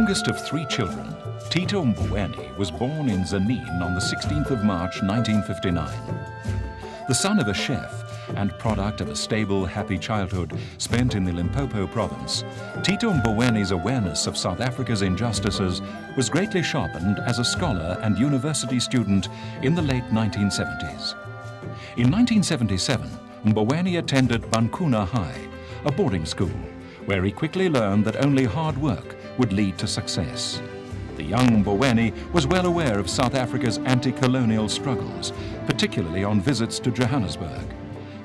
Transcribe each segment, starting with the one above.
youngest of 3 children, Tito Mboweni was born in Zanin on the 16th of March 1959. The son of a chef and product of a stable, happy childhood spent in the Limpopo province, Tito Mboweni's awareness of South Africa's injustices was greatly sharpened as a scholar and university student in the late 1970s. In 1977, Mboweni attended Bankuna High, a boarding school, where he quickly learned that only hard work would lead to success. The young Mboweni was well aware of South Africa's anti-colonial struggles, particularly on visits to Johannesburg.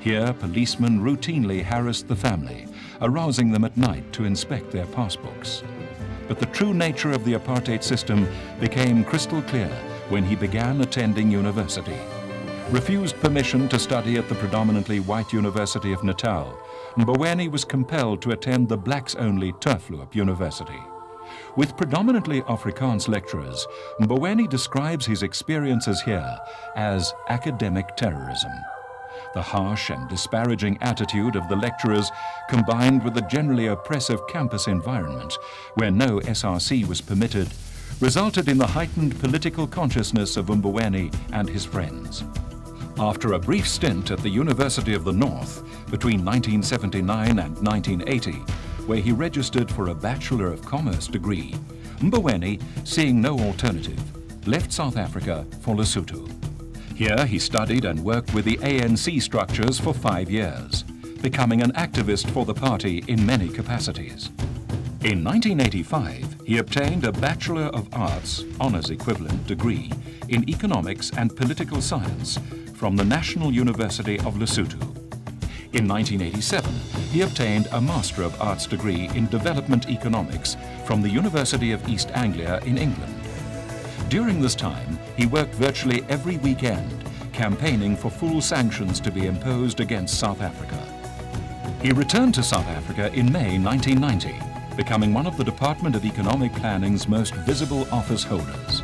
Here, policemen routinely harassed the family, arousing them at night to inspect their passbooks. But the true nature of the apartheid system became crystal clear when he began attending university. Refused permission to study at the predominantly white University of Natal, Mboweni was compelled to attend the blacks-only Turfloop University. With predominantly Afrikaans lecturers, Mboweni describes his experiences here as academic terrorism. The harsh and disparaging attitude of the lecturers, combined with the generally oppressive campus environment, where no SRC was permitted, resulted in the heightened political consciousness of Mboweni and his friends. After a brief stint at the University of the North between 1979 and 1980, where he registered for a Bachelor of Commerce degree, Mboweni, seeing no alternative, left South Africa for Lesotho. Here he studied and worked with the ANC structures for 5 years, becoming an activist for the party in many capacities. In 1985, he obtained a Bachelor of Arts, honours equivalent degree, in Economics and Political Science from the National University of Lesotho. In 1987, he obtained a Master of Arts degree in Development Economics from the University of East Anglia in England. During this time, he worked virtually every weekend, campaigning for full sanctions to be imposed against South Africa. He returned to South Africa in May 1990, becoming one of the Department of Economic Planning's most visible office holders.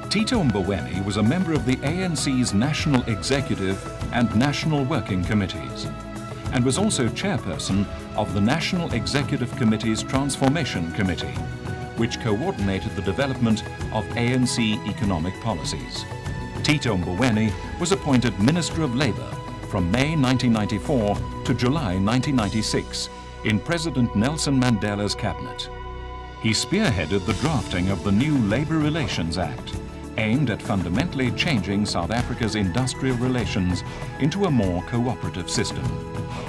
Tito Mboweni was a member of the ANC's National Executive and National Working Committees, and was also chairperson of the National Executive Committee's Transformation Committee, which coordinated the development of ANC economic policies. Tito Mboweni was appointed Minister of Labour from May 1994 to July 1996 in President Nelson Mandela's cabinet. He spearheaded the drafting of the new Labour Relations Act, aimed at fundamentally changing South Africa's industrial relations into a more cooperative system.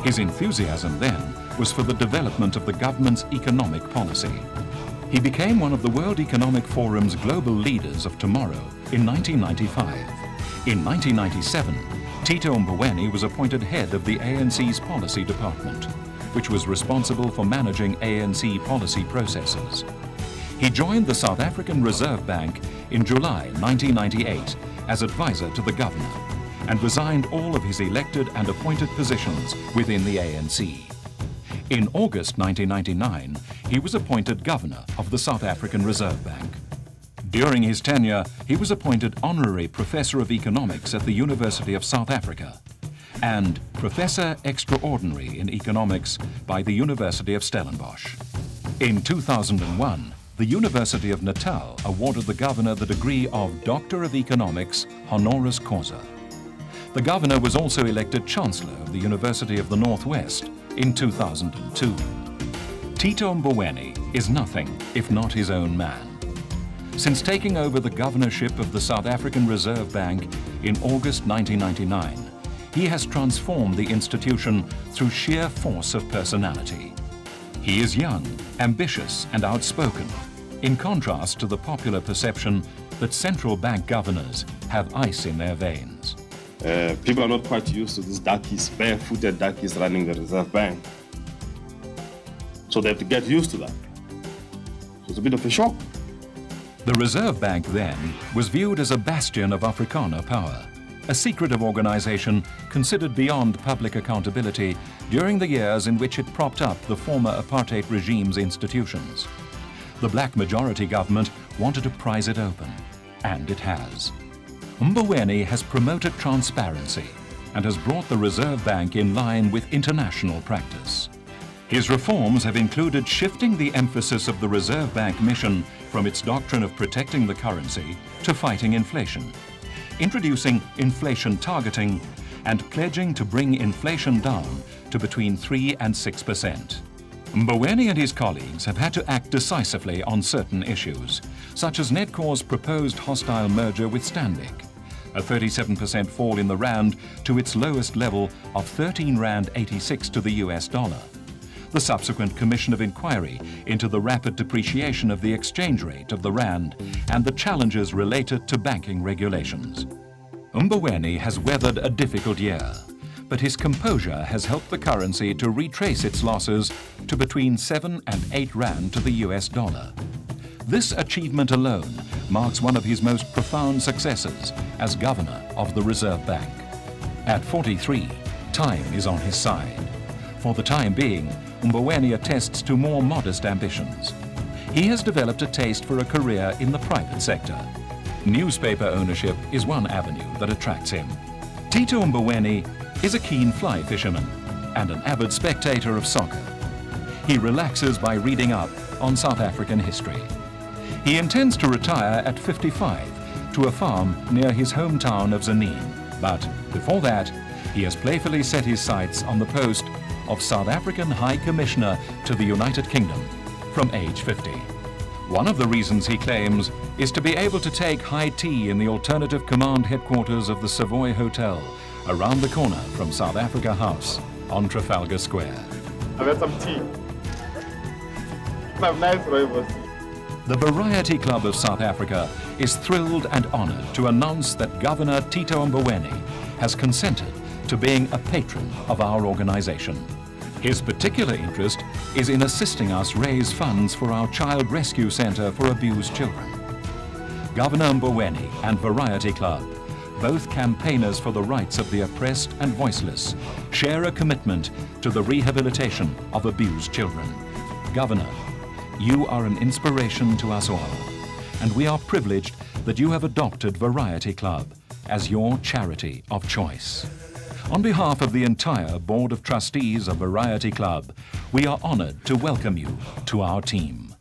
His enthusiasm then was for the development of the government's economic policy. He became one of the World Economic Forum's global leaders of tomorrow in 1995. In 1997, Tito Mboweni was appointed head of the ANC's policy department, which was responsible for managing ANC policy processes. He joined the South African Reserve Bank in July 1998 as advisor to the governor, and resigned all of his elected and appointed positions within the ANC. In August 1999, he was appointed governor of the South African Reserve Bank. During his tenure, he was appointed honorary professor of economics at the University of South Africa and professor extraordinary in economics by the University of Stellenbosch. In 2001, the University of Natal awarded the governor the degree of Doctor of Economics honoris causa. The governor was also elected Chancellor of the University of the Northwest in 2002. Tito Mboweni is nothing if not his own man. Since taking over the governorship of the South African Reserve Bank in August 1999, he has transformed the institution through sheer force of personality. He is young, ambitious, and outspoken, in contrast to the popular perception that central bank governors have ice in their veins. People are not quite used to these darkies, barefooted darkies running the Reserve Bank. So they have to get used to that. So it's a bit of a shock. The Reserve Bank then was viewed as a bastion of Afrikaner power, a secretive organization considered beyond public accountability during the years in which it propped up the former apartheid regime's institutions. The black majority government wanted to prise it open, and it has. Mboweni has promoted transparency and has brought the Reserve Bank in line with international practice. His reforms have included shifting the emphasis of the Reserve Bank mission from its doctrine of protecting the currency to fighting inflation, introducing inflation targeting, and pledging to bring inflation down to between 3 and 6%. Mboweni and his colleagues have had to act decisively on certain issues, such as Nedcor's proposed hostile merger with Stanbic, a 37% fall in the rand to its lowest level of 13 rand 86 to the US dollar, the subsequent commission of inquiry into the rapid depreciation of the exchange rate of the rand, and the challenges related to banking regulations. Mboweni has weathered a difficult year, but his composure has helped the currency to retrace its losses to between 7 and 8 rand to the US dollar. This achievement alone marks one of his most profound successes as governor of the Reserve Bank. At 43, time is on his side. For the time being, Mboweni attests to more modest ambitions. He has developed a taste for a career in the private sector. Newspaper ownership is one avenue that attracts him. Tito Mboweni is a keen fly fisherman and an avid spectator of soccer. He relaxes by reading up on South African history. He intends to retire at 55 to a farm near his hometown of Zanin, but before that, he has playfully set his sights on the post of South African High Commissioner to the United Kingdom from age 50. One of the reasons he claims is to be able to take high tea in the alternative command headquarters of the Savoy Hotel around the corner from South Africa House on Trafalgar Square. I've had some tea. Have nice rivers. The Variety Club of South Africa is thrilled and honored to announce that Governor Tito Mboweni has consented to being a patron of our organization. His particular interest is in assisting us raise funds for our Child Rescue Center for abused children. Governor Mboweni and Variety Club, both campaigners for the rights of the oppressed and voiceless, share a commitment to the rehabilitation of abused children. Governor, you are an inspiration to us all, and we are privileged that you have adopted Variety Club as your charity of choice. On behalf of the entire Board of Trustees of Variety Club, we are honored to welcome you to our team.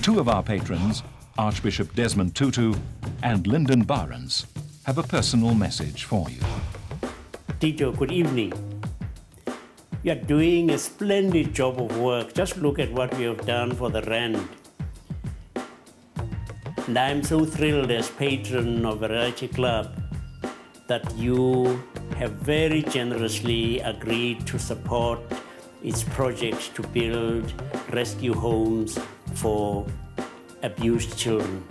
Two of our patrons, Archbishop Desmond Tutu and Lyndon Barnes, have a personal message for you. Tito, good evening. You are doing a splendid job of work. Just look at what we have done for the Rand. And I'm so thrilled as patron of Variety Club that you have very generously agreed to support its project to build rescue homes for abused children.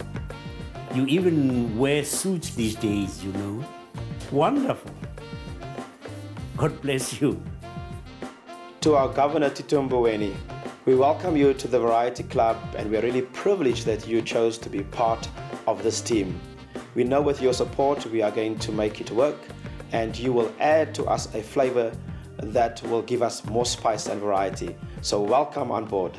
You even wear suits these days, you know. Wonderful. God bless you. To our Governor Tito Mboweni, we welcome you to the Variety Club, and we are really privileged that you chose to be part of this team. We know with your support we are going to make it work, and you will add to us a flavor that will give us more spice and variety. So welcome on board.